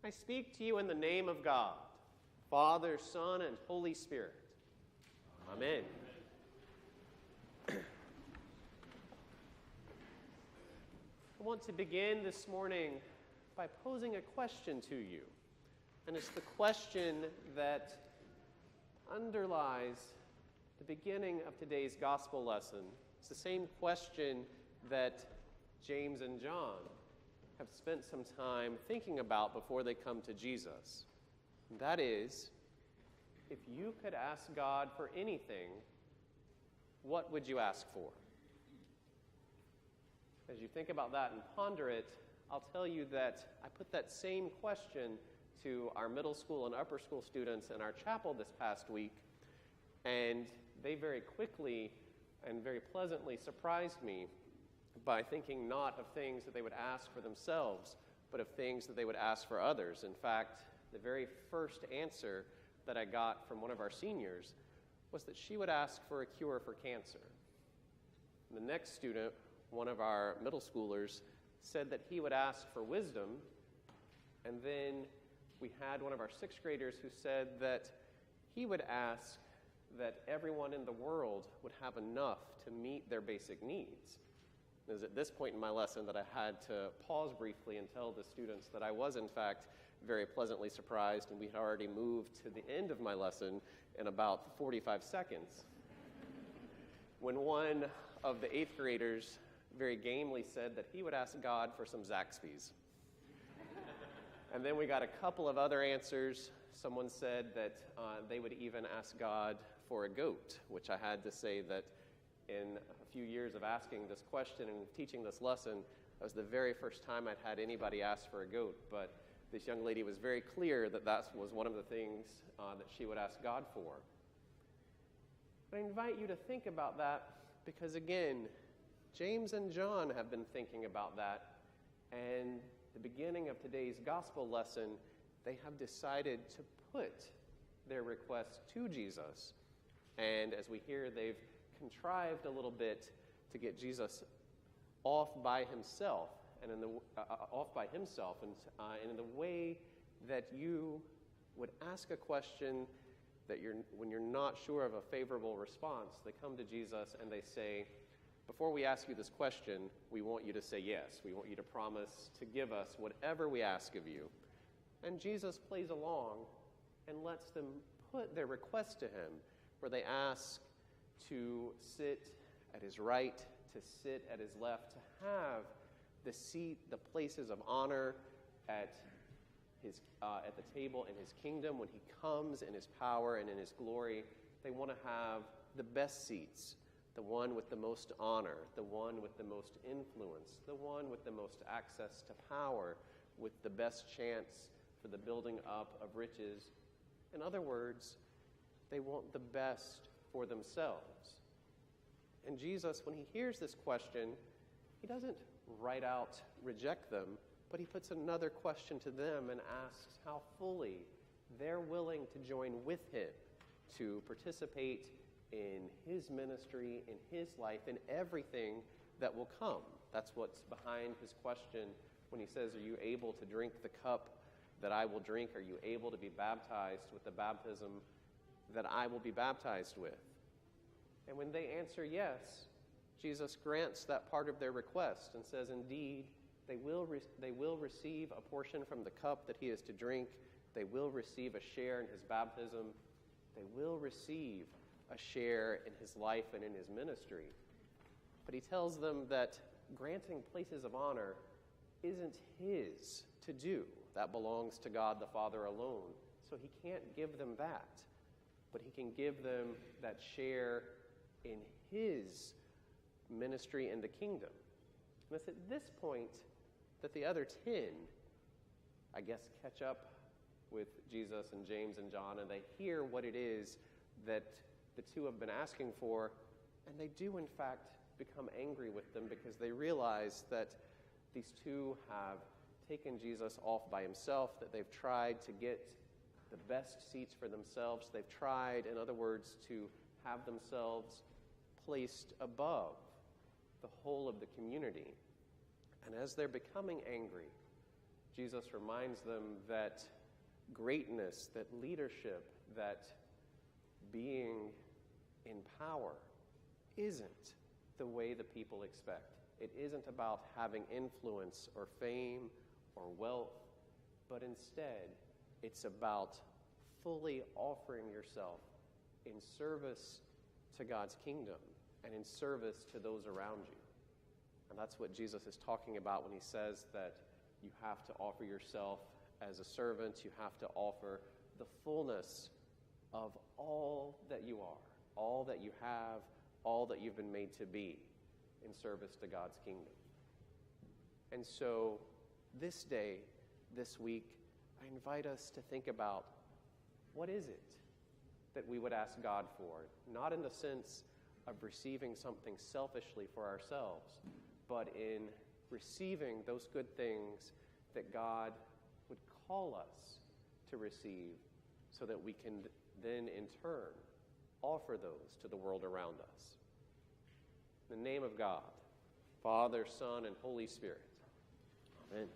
I speak to you in the name of God, Father, Son, and Holy Spirit. Amen. I want to begin this morning by posing a question to you. And it's the question that underlies the beginning of today's gospel lesson. It's the same question that James and John have spent some time thinking about before they come to Jesus. And that is, if you could ask God for anything, what would you ask for? As you think about that and ponder it, I'll tell you that I put that same question to our middle school and upper school students in our chapel this past week, and they very quickly and very pleasantly surprised me by thinking not of things that they would ask for themselves, but of things that they would ask for others. In fact, the very first answer that I got from one of our seniors was that she would ask for a cure for cancer. And the next student, one of our middle schoolers, said that he would ask for wisdom. And then we had one of our sixth graders who said that he would ask that everyone in the world would have enough to meet their basic needs. It was at this point in my lesson that I had to pause briefly and tell the students that I was, in fact, very pleasantly surprised, and we had already moved to the end of my lesson in about 45 seconds. When one of the eighth graders very gamely said that he would ask God for some Zaxby's. And then we got a couple of other answers. Someone said that they would even ask God for a goat, which I had to say that in a few years of asking this question and teaching this lesson, that was the very first time I'd had anybody ask for a goat. But this young lady was very clear that that was one of the things that she would ask God for. But I invite you to think about that because, again, James and John have been thinking about that. And the beginning of today's gospel lesson, they have decided to put their request to Jesus. And as we hear, they've contrived a little bit to get Jesus off by himself, and in the way that you would ask a question that when you're not sure of a favorable response, they come to Jesus and they say, before we ask you this question, we want you to say yes. We want you to promise to give us whatever we ask of you. And Jesus plays along and lets them put their request to him, where they ask to sit at his right, to sit at his left, to have the seat, the places of honor at the table in his kingdom when he comes in his power and in his glory. They want to have the best seats, the one with the most honor, the one with the most influence, the one with the most access to power, with the best chance for the building up of riches. In other words, they want the best for themselves. And Jesus, when he hears this question, he doesn't right out reject them, but he puts another question to them and asks how fully they're willing to join with him to participate in his ministry, in his life, in everything that will come. That's what's behind his question when he says, are you able to drink the cup that I will drink? Are you able to be baptized with the baptism that I will be baptized with? And when they answer yes, Jesus grants that part of their request and says, indeed, they will receive a portion from the cup that he is to drink. They will receive a share in his baptism. They will receive a share in his life and in his ministry. But he tells them that granting places of honor isn't his to do. That belongs to God the Father alone. So he can't give them that. But he can give them that share in his ministry in the kingdom. And it's at this point that the other 10, I guess, catch up with Jesus and James and John, and they hear what it is that the two have been asking for, and they do, in fact, become angry with them because they realize that these two have taken Jesus off by himself, that they've tried to get the best seats for themselves. They've tried, in other words, to have themselves placed above the whole of the community. And as they're becoming angry, Jesus reminds them that greatness, that leadership, that being in power isn't the way the people expect. It isn't about having influence or fame or wealth, but instead it's about fully offering yourself in service to God's kingdom and in service to those around you. And that's what Jesus is talking about when he says that you have to offer yourself as a servant. You have to offer the fullness of all that you are, all that you have, all that you've been made to be in service to God's kingdom. And so this day, this week, I invite us to think about, what is it that we would ask God for? Not in the sense of receiving something selfishly for ourselves, but in receiving those good things that God would call us to receive, so that we can then in turn offer those to the world around us. In the name of God, Father, Son, and Holy Spirit. Amen.